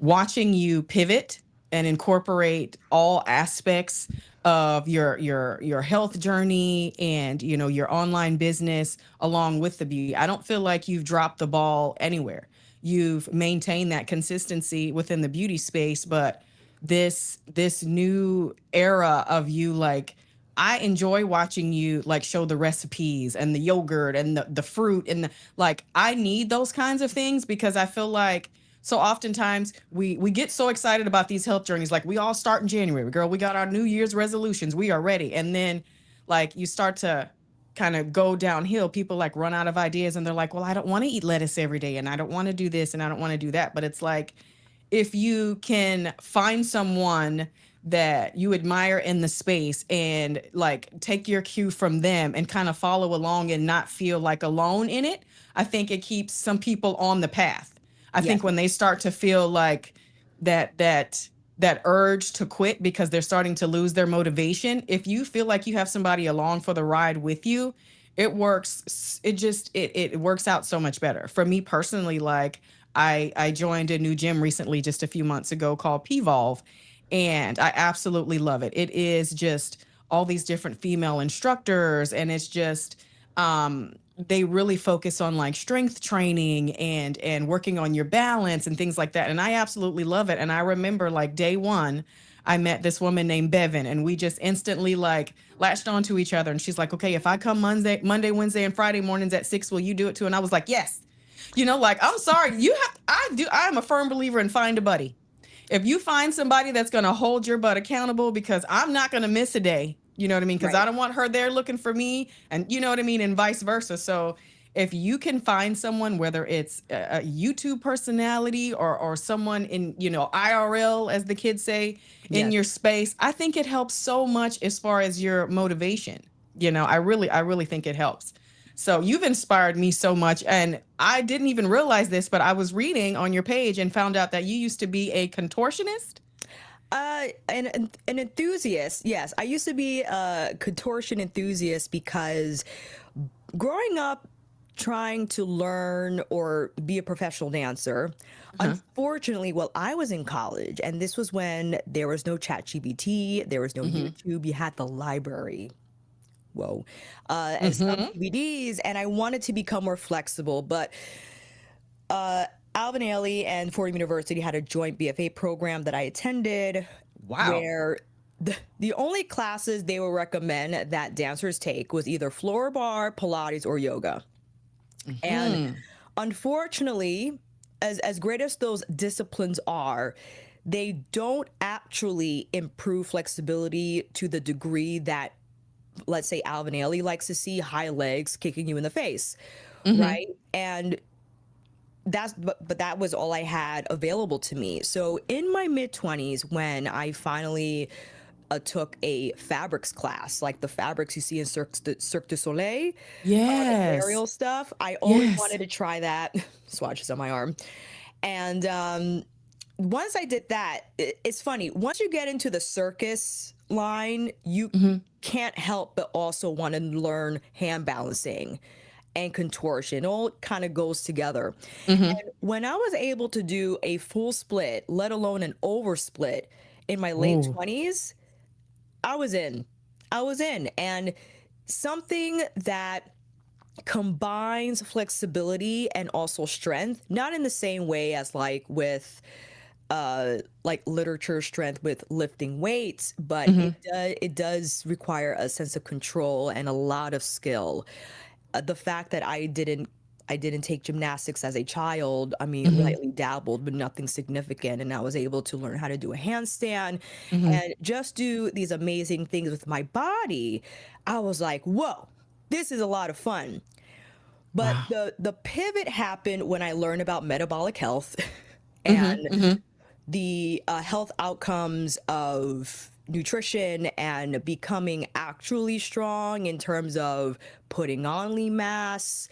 watching you pivot and incorporate all aspects of your health journey and your online business along with the beauty. I don't feel like you've dropped the ball anywhere. You've maintained that consistency within the beauty space, but this new era of you, like, I enjoy watching you like show the recipes and the yogurt and the fruit and like I need those kinds of things because I feel like so oftentimes we get so excited about these health journeys. Like we all start in January. Girl, we got our New Year's resolutions. We are ready. And then like you start to kind of go downhill. People like run out of ideas and they're like, well, I don't want to eat lettuce every day and I don't want to do this and I don't want to do that. But it's like if you can find someone that you admire in the space and like take your cue from them and kind of follow along and not feel like alone in it, I think it keeps some people on the path. I Yes. think when they start to feel like that urge to quit because they're starting to lose their motivation, if you feel like you have somebody along for the ride with you, it works out so much better. For me personally, like I joined a new gym recently just a few months ago called Pvolve, and I absolutely love it. It is just all these different female instructors, and it's just they really focus on like strength training and working on your balance and things like that. And I absolutely love it. And I remember like day one, I met this woman named Bevan, and we just instantly like latched onto each other. And she's like, "Okay, if I come Monday, Wednesday, and Friday mornings at 6, will you do it too?" And I was like, "Yes." Like I'm sorry, I am a firm believer in find a buddy. If you find somebody that's going to hold your butt accountable, because I'm not going to miss a day, you know what I mean? Because I Right. don't want her there looking for me, and you know what I mean, and vice versa. So if you can find someone, whether it's a YouTube personality or someone in, IRL, as the kids say, in Yes. your space, I think it helps so much as far as your motivation. I really think it helps. So you've inspired me so much. And I didn't even realize this, but I was reading on your page and found out that you used to be a contortionist. An enthusiast. Yes, I used to be a contortion enthusiast because growing up trying to learn or be a professional dancer, Uh-huh. unfortunately, while I was in college, and this was when there was no chat GBT, there was no Hmm. YouTube, you had the library. Whoa. And some Hmm. DVDs, and I wanted to become more flexible, but Alvin Ailey and Fordham University had a joint BFA program that I attended Wow. where the only classes they would recommend that dancers take was either floor bar, Pilates, or yoga. And Hmm. unfortunately, as great as those disciplines are, they don't actually improve flexibility to the degree that, let's say, Alvin Ailey likes to see high legs kicking you in the face, Hmm. right? And but that was all I had available to me. So in my mid 20s, when I finally took a fabrics class, like the fabrics you see in Cirque du Soleil, the Yes. aerial stuff, I always Yes. wanted to try that. Swatches on my arm. And once I did that, it's funny. Once you get into the circus line, you Hmm. can't help but also want to learn hand balancing and contortion. It all kind of goes together. Hmm. And when I was able to do a full split, let alone an over split in my late Ooh. 20s, I was in. I was in. And something that combines flexibility and also strength, not in the same way as like literature strength with lifting weights, but Hmm. it does require a sense of control and a lot of skill. The fact that I didn't take gymnastics as a child. I mean, Hmm. lightly dabbled, but nothing significant. And I was able to learn how to do a handstand Hmm. and just do these amazing things with my body. I was like, whoa, this is a lot of fun. But Wow. the pivot happened when I learned about metabolic health Hmm. and Hmm. the health outcomes of nutrition and becoming actually strong in terms of putting on lean mass,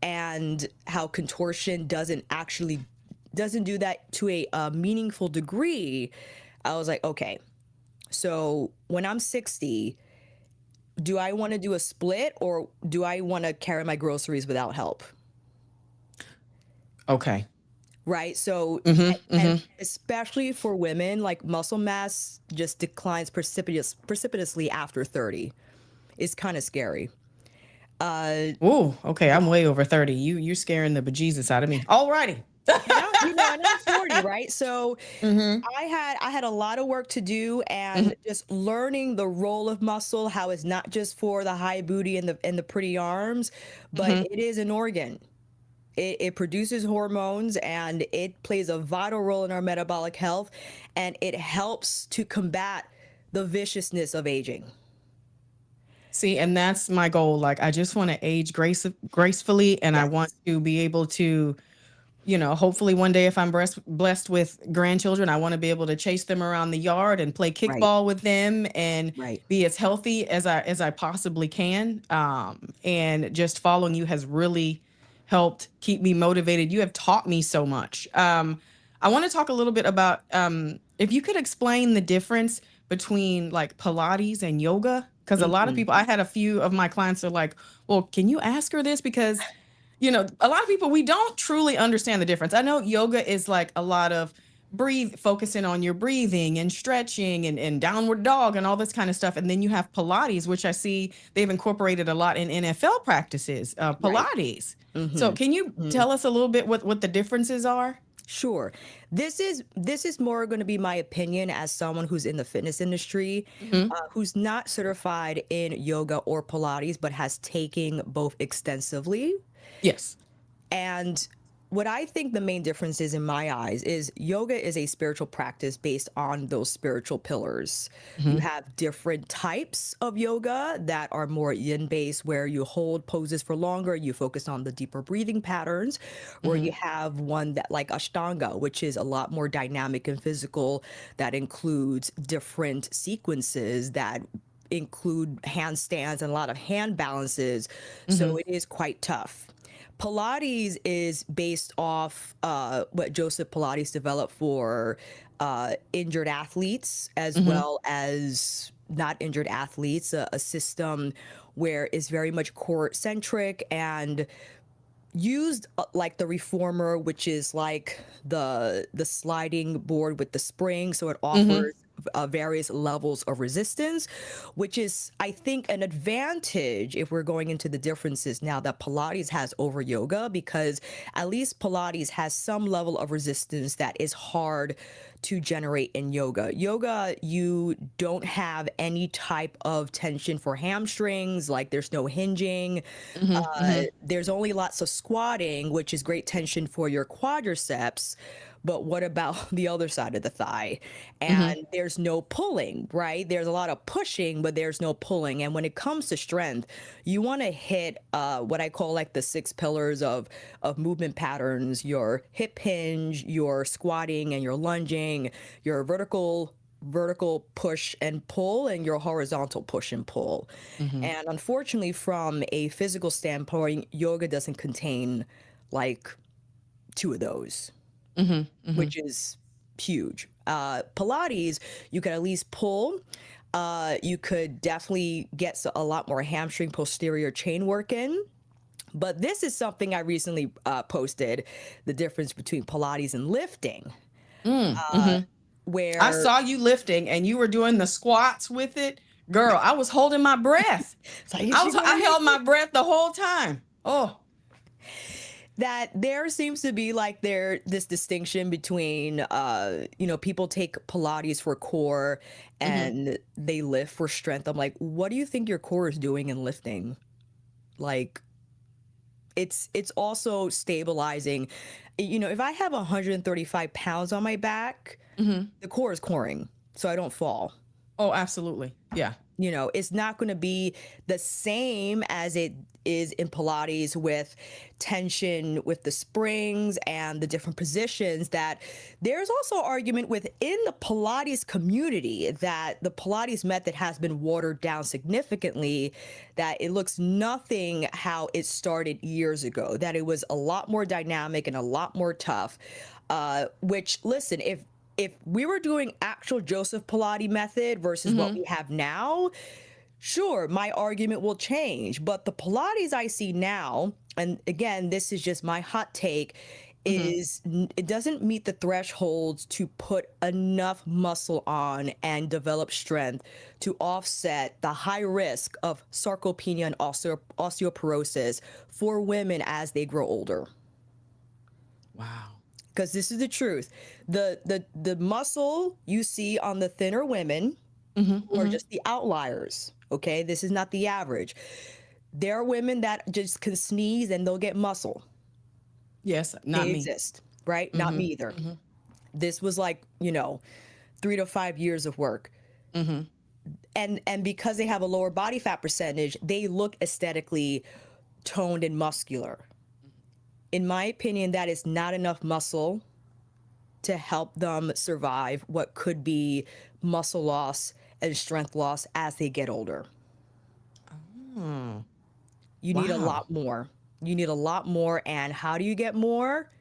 and how contortion doesn't do that to a meaningful degree. I was like, okay, so when I'm 60, do I want to do a split or do I want to carry my groceries without help? Okay. right? So, Mhm, and mhm. especially for women, like muscle mass just declines precipitously after 30. It's kind of scary. Uh, Ooh, okay, yeah. I'm way over 30. You scaring the bejesus out of me. Alrighty. And I'm 40, right? So Mhm, I had a lot of work to do, mhm, and just learning the role of muscle, how it's not just for the high booty and the pretty arms, but mhm. it is an organ. It produces hormones, and it plays a vital role in our metabolic health, and it helps to combat the viciousness of aging. See, and that's my goal. Like, I just want to age gracefully, and I want Yes. to be able to, hopefully one day if I'm blessed with grandchildren, I want to be able to chase them around the yard and play Right. kickball with them and Right. be as healthy as I possibly can. And just following you has really helped keep me motivated. You have taught me so much. I want to talk a little bit about if you could explain the difference between like Pilates and yoga, because a lot of Hmm. people, I had a few of my clients are like, well, can you ask her this? Because a lot of people, we don't truly understand the difference. I know yoga is like a lot of focusing on your breathing and stretching and downward dog and all this kind of stuff. And then you have Pilates, which I see they've incorporated a lot in NFL practices, Right. Pilates. So Hmm. can you tell us a little bit what the differences are? Sure. This is more going to be my opinion as someone who's in the fitness industry, Hmm. who's not certified in yoga or Pilates, but has taken both extensively. Yes. And what I think the main difference is in my eyes is yoga is a spiritual practice based on those spiritual pillars. You Hmm. have different types of yoga that are more yin based, where you hold poses for longer, you focus on the deeper breathing patterns, where you Hmm. have one that like Ashtanga, which is a lot more dynamic and physical, that includes different sequences that include handstands and a lot of hand balances. So Hmm. it is quite tough. Pilates is based off what Joseph Pilates developed for injured athletes as Hmm. well as not injured athletes, a system where it's very much core centric and used like the reformer, which is like the sliding board with the spring, so it Hmm. offers various levels of resistance, which is, I think, an advantage if we're going into the differences now that Pilates has over yoga, because at least Pilates has some level of resistance that is hard to generate in yoga. Yoga, you don't have any type of tension for hamstrings, like there's no hinging. Hmm. Hmm. There's only lots of squatting, which is great tension for your quadriceps. But what about the other side of the thigh? Hmm. And there's no pulling, right? There's a lot of pushing, but there's no pulling. And when it comes to strength, you want to hit what I call like the six pillars of movement patterns: your hip hinge, your squatting and your lunging, your vertical push and pull, and your horizontal push and pull. Hmm. And unfortunately, from a physical standpoint, yoga doesn't contain like two of those, Hmm. Hmm. which is huge. Pilates, you could at least pull. You could definitely get a lot more hamstring posterior chain work in. But this is something I recently posted, the difference between Pilates and lifting, Hmm. I where saw you lifting and you were doing the squats with it. Girl, I was holding my breath. it's like, is she going I to make held my breath the whole time. Oh. that there seems to be like this distinction between people take Pilates for core Mhm. and they lift for strength. I'm like, what do you think your core is doing in lifting? Like, it's also stabilizing. If I have 135 pounds on my back, Mhm. the core is coring so I don't fall. Oh, absolutely. Yeah. It's not going to be the same as it is in Pilates, with tension with the springs and the different positions. That there's also argument within the Pilates community that the Pilates method has been watered down significantly, that it looks nothing how it started years ago, that it was a lot more dynamic and a lot more tough. Which, listen, if we were doing actual Joseph Pilates method versus what Mhm. we have now, sure, my argument will change. But the Pilates I see now, and again, this is just my hot take, Mhm. it doesn't meet the thresholds to put enough muscle on and develop strength to offset the high risk of sarcopenia and osteoporosis for women as they grow older. Wow. Because this is the truth. The muscle you see on the thinner women Mhm. are Mhm. just the outliers. Okay, this is not the average. There are women that just can sneeze and they'll get muscle. Yes, not They me. exist, right? Not me Mhm. either. Mhm. This was like, 3 to 5 years of work. Mhm. And because they have a lower body fat percentage, they look aesthetically toned and muscular. In my opinion, that is not enough muscle to help them survive what could be muscle loss and strength loss as they get older. Oh, You need a wow. lot more. You need a lot more. And how do you get more?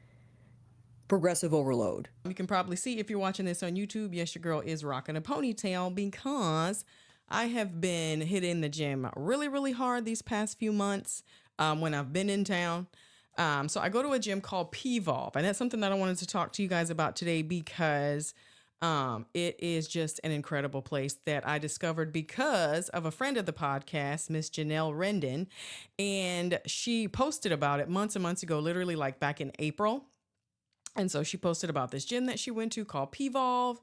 Progressive overload. You can probably see if you're watching this on YouTube, yes, your girl is rocking a ponytail because I have been hitting the gym really, really hard these past few months when I've been in town. So I go to a gym called P-Volve, and that's something that I wanted to talk to you guys about today because it is just an incredible place that I discovered because of a friend of the podcast, Miss Janelle Rendon, and she posted about it months and months ago, literally like back in April. And so she posted about this gym that she went to called P-Volve,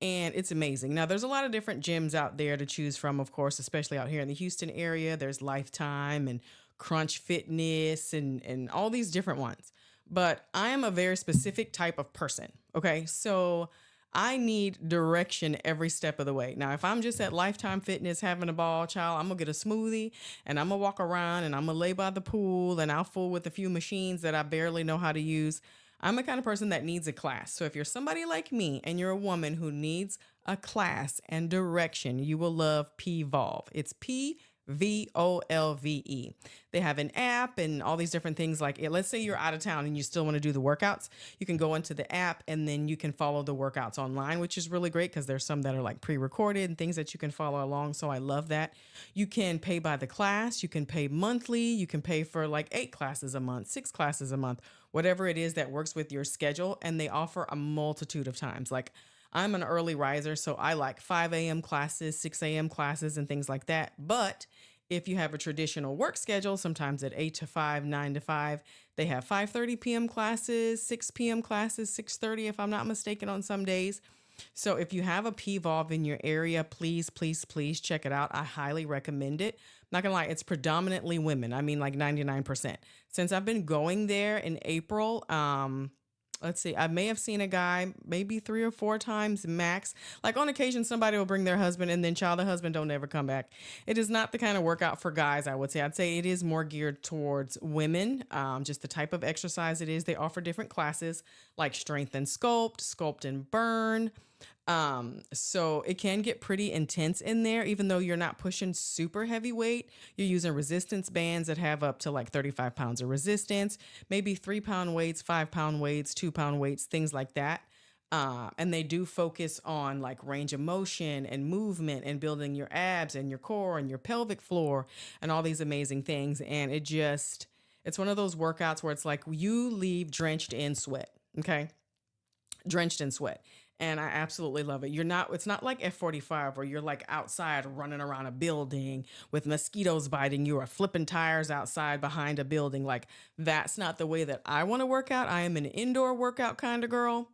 and it's amazing. Now, there's a lot of different gyms out there to choose from, of course, especially out here in the Houston area. There's Lifetime and Crunch Fitness and all these different ones. But I am a very specific type of person. Okay. So I need direction every step of the way. Now, if I'm just at Lifetime Fitness having a ball, child, I'm gonna get a smoothie and I'm gonna walk around and I'm gonna lay by the pool and I'll fool with a few machines that I barely know how to use. I'm the kind of person that needs a class. So if you're somebody like me and you're a woman who needs a class and direction, you will love P-Volve. It's P-Volve. They have an app and all these different things like it. Let's say you're out of town and you still want to do the workouts. You can go into the app and then you can follow the workouts online, which is really great because there's some that are like pre-recorded and things that you can follow along. So I love that. You can pay by the class. You can pay monthly. You can pay for like 8 classes a month, 6 classes a month, whatever it is that works with your schedule. And they offer a multitude of times. Like I'm an early riser, so I like 5 a.m. classes, 6 a.m. classes, and things like that. But if you have a traditional work schedule, sometimes at 8 to 5, 9 to 5, they have 5:30 p.m. classes, 6 p.m. classes, 6:30 if I'm not mistaken on some days. So if you have a P-Volve in your area, please, please, please check it out. I highly recommend it. Not gonna lie, it's predominantly women. I mean, like 99%. Since I've been going there in April, let's see, I may have seen a guy maybe 3 or 4 times max. Like on occasion, somebody will bring their husband and then child, the husband don't ever come back. It is not the kind of workout for guys, I would say. I'd say it is more geared towards women, just the type of exercise it is. They offer different classes like strength and sculpt, sculpt and burn. So it can get pretty intense in there, even though you're not pushing super heavy weight. You're using resistance bands that have up to like 35 pounds of resistance, maybe 3 pound weights, 5 pound weights, 2 pound weights, things like that. And they do focus on like range of motion and movement and building your abs and your core and your pelvic floor and all these amazing things. And it's one of those workouts where it's like you leave drenched in sweat. Okay. Drenched in sweat. And I absolutely love it. It's not like F45 where you're like outside running around a building with mosquitoes biting you or flipping tires outside behind a building. Like that's not the way that I want to work out. I am an indoor workout kind of girl.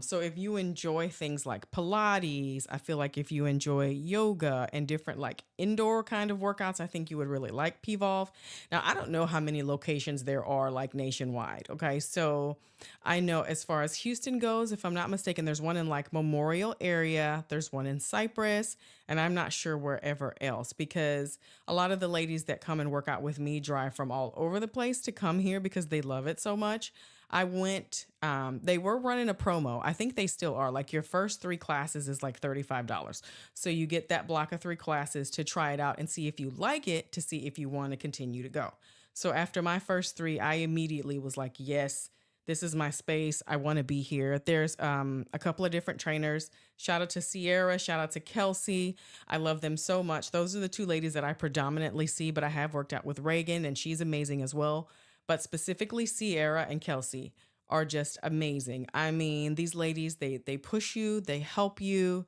So if you enjoy things like Pilates, I feel like if you enjoy yoga and different like indoor kind of workouts, I think you would really like P-Volve. Now, I don't know how many locations there are like nationwide. Okay. So I know as far as Houston goes, if I'm not mistaken, there's one in like Memorial area, there's one in Cypress, and I'm not sure wherever else because a lot of the ladies that come and work out with me drive from all over the place to come here because they love it so much. They were running a promo. I think they still are. Like your first 3 classes is like $35. So you get that block of 3 classes to try it out and see if you like it, to see if you want to continue to go. So after my first 3, I immediately was like, yes, this is my space. I want to be here. There's a couple of different trainers. Shout out to Sierra. Shout out to Kelsey. I love them so much. Those are the 2 ladies that I predominantly see, but I have worked out with Reagan and she's amazing as well. But specifically Sierra and Kelsey, are just amazing. I mean, these ladies, they push you, they help you.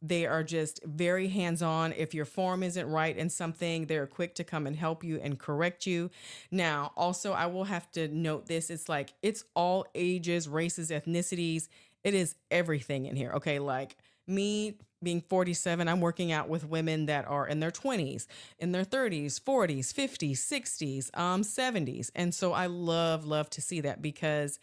They are just very hands-on. If your form isn't right in something, they're quick to come and help you and correct you. Now, also, I will have to note this. It's like it's all ages, races, ethnicities. It is everything in here. Okay, like me being 47, I'm working out with women that are in their 20s, in their 30s, 40s, 50s, 60s, 70s. And so I love to see that because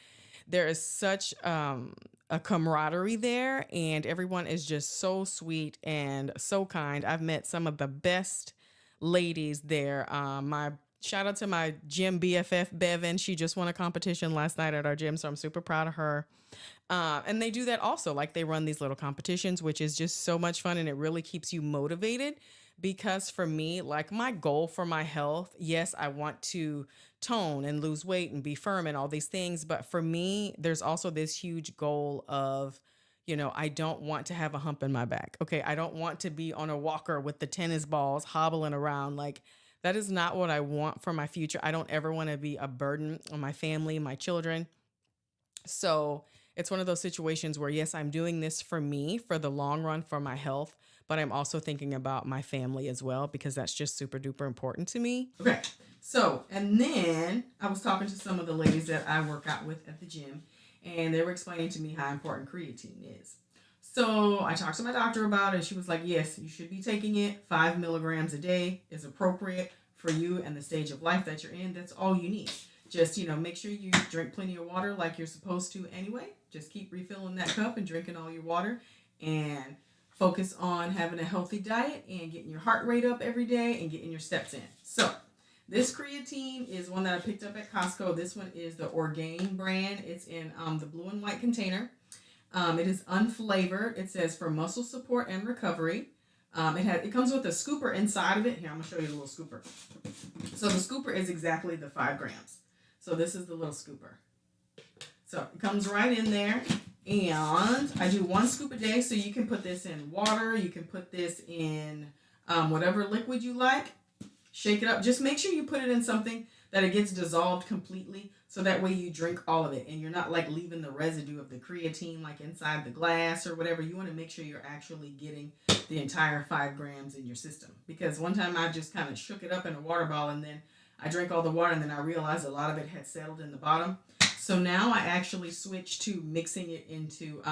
there is such a camaraderie there, and everyone is just so sweet and so kind. I've met some of the best ladies there. My shout out to my gym BFF Bevan. She just won a competition last night at our gym, so I'm super proud of her. And they do that also. Like they run these little competitions, which is just so much fun and it really keeps you motivated. Because for me, like my goal for my health, yes, I want to tone and lose weight and be firm and all these things. But for me, there's also this huge goal of, I don't want to have a hump in my back. Okay. I don't want to be on a walker with the tennis balls hobbling around. Like, that is not what I want for my future. I don't ever want to be a burden on my family, my children. So it's one of those situations where, yes, I'm doing this for me for the long run for my health, but I'm also thinking about my family as well because that's just super duper important to me. Okay. So, and then I was talking to some of the ladies that I work out with at the gym, and they were explaining to me how important creatine is. So I talked to my doctor about it. She was like, yes, you should be taking it. 5 milligrams a day is appropriate for you and the stage of life that you're in. That's all you need. Just, make sure you drink plenty of water like you're supposed to anyway. Just keep refilling that cup and drinking all your water and focus on having a healthy diet and getting your heart rate up every day and getting your steps in. So this creatine is one that I picked up at Costco. This one is the Orgain brand. It's in the blue and white container. It is unflavored. It says for muscle support and recovery. It comes with a scooper inside of it. Here, I'm going to show you the little scooper. So the scooper is exactly the 5 grams. So this is the little scooper. So it comes right in there. And I do 1 scoop a day. So you can put this in water. You can put this in whatever liquid you like. Shake it up. Just make sure you put it in something that it gets dissolved completely. So that way you drink all of it. And you're not like leaving the residue of the creatine like inside the glass or whatever. You want to make sure you're actually getting the entire 5 grams in your system. Because one time I just kind of shook it up in a water bottle and then I drank all the water and then I realized a lot of it had settled in the bottom. So now I actually switched to mixing it into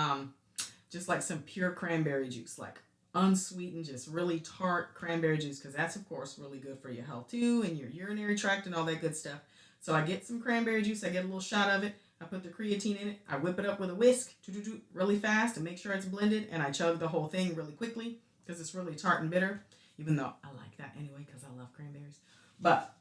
just like some pure cranberry juice, like unsweetened, just really tart cranberry juice, because that's of course really good for your health too and your urinary tract and all that good stuff. So I get some cranberry juice, I get a little shot of it, I put the creatine in it, I whip it up with a whisk really fast to make sure it's blended, and I chug the whole thing really quickly because it's really tart and bitter, even though I like that anyway because I love cranberries. But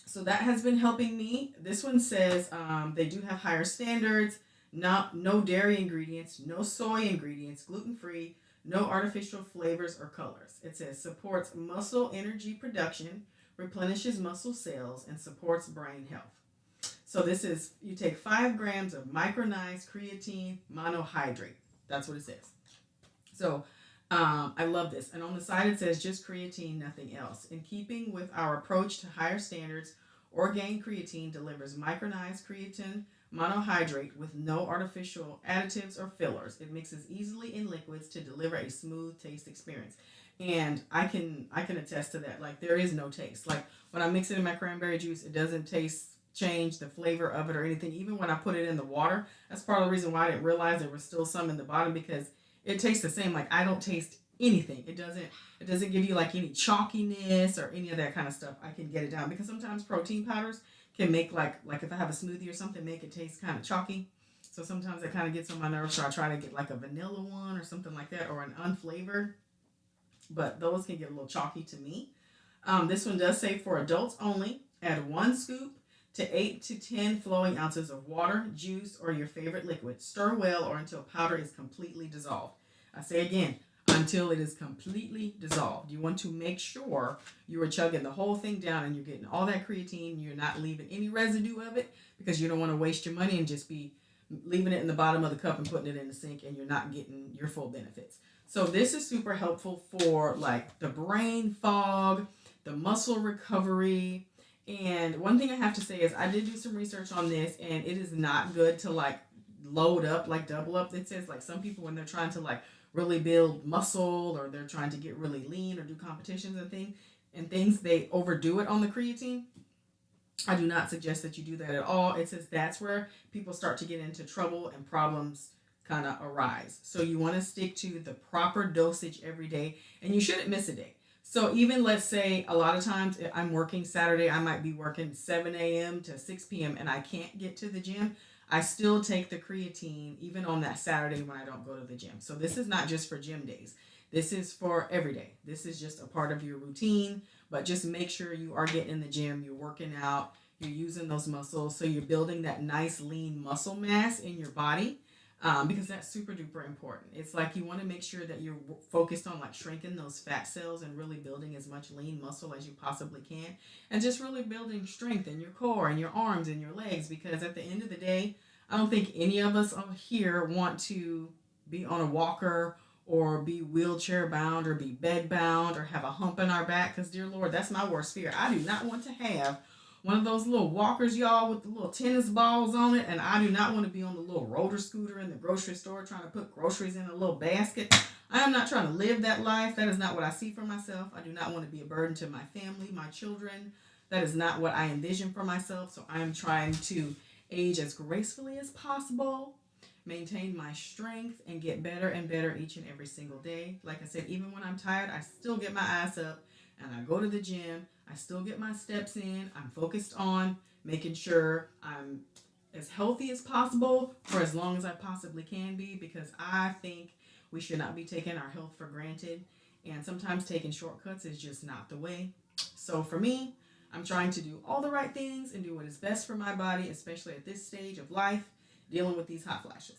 so that has been helping me. This one says they do have higher standards, no dairy ingredients, no soy ingredients, gluten-free, no artificial flavors or colors. It says supports muscle energy production, replenishes muscle cells, and supports brain health. So this is, you take 5 grams of micronized creatine monohydrate. That's what it says. So I love this. And on the side it says just creatine, nothing else. In keeping with our approach to higher standards, Orgain Creatine delivers micronized creatine monohydrate with no artificial additives or fillers. It mixes easily in liquids to deliver a smooth taste experience. And I can attest to that. Like there is no taste. Like when I mix it in my cranberry juice, it doesn't change the flavor of it or anything. Even when I put it in the water, that's part of the reason why I didn't realize there was still some in the bottom, because it tastes the same. Like I don't taste anything. It doesn't give you like any chalkiness or any of that kind of stuff. I can get it down because sometimes protein powders can make like if I have a smoothie or something, make it taste kind of chalky. So sometimes it kind of gets on my nerves. So I try to get like a vanilla one or something like that, or an unflavored. But those can get a little chalky to me. This one does say for adults only. Add 1 scoop to 8 to 10 flowing ounces of water, juice, or your favorite liquid. Stir well or until powder is completely dissolved. I say again, until it is completely dissolved. You want to make sure you are chugging the whole thing down and you're getting all that creatine. You're not leaving any residue of it, because you don't want to waste your money and just be leaving it in the bottom of the cup and putting it in the sink and you're not getting your full benefits. So this is super helpful for like the brain fog, the muscle recovery, And one thing I have to say is I did do some research on this, and it is not good to like load up, like double up. It says like some people when they're trying to like really build muscle or they're trying to get really lean or do competitions and things, they overdo it on the creatine. I do not suggest that you do that at all. It says that's where people start to get into trouble and problems kind of arise. So you want to stick to the proper dosage every day, and you shouldn't miss a day. So even let's say a lot of times I'm working Saturday, I might be working 7 a.m. to 6 p.m. and I can't get to the gym. I still take the creatine even on that Saturday when I don't go to the gym. So this is not just for gym days. This is for every day. This is just a part of your routine, but just make sure you are getting in the gym, you're working out, you're using those muscles. So you're building that nice lean muscle mass in your body, because that's super duper important. It's like you want to make sure that you're focused on like shrinking those fat cells and really building as much lean muscle as you possibly can, and just really building strength in your core and your arms and your legs, because at the end of the day, I don't think any of us here want to be on a walker or be wheelchair bound or be bed bound or have a hump in our back, because dear Lord, that's my worst fear. I do not want to have one of those little walkers, y'all, with the little tennis balls on it, and I do not want to be on the little roller scooter in the grocery store trying to put groceries in a little basket. I am not trying to live that life. That is not what I see for myself. I do not want to be a burden to my family, my children. That is not what I envision for myself. So I am trying to age as gracefully as possible, maintain my strength, and get better and better each and every single day. Like I said, even when I'm tired, I still get my ass up and I go to the gym. I still get my steps in. I'm focused on making sure I'm as healthy as possible for as long as I possibly can be, because I think we should not be taking our health for granted. And sometimes taking shortcuts is just not the way. So for me, I'm trying to do all the right things and do what is best for my body, especially at this stage of life, dealing with these hot flashes.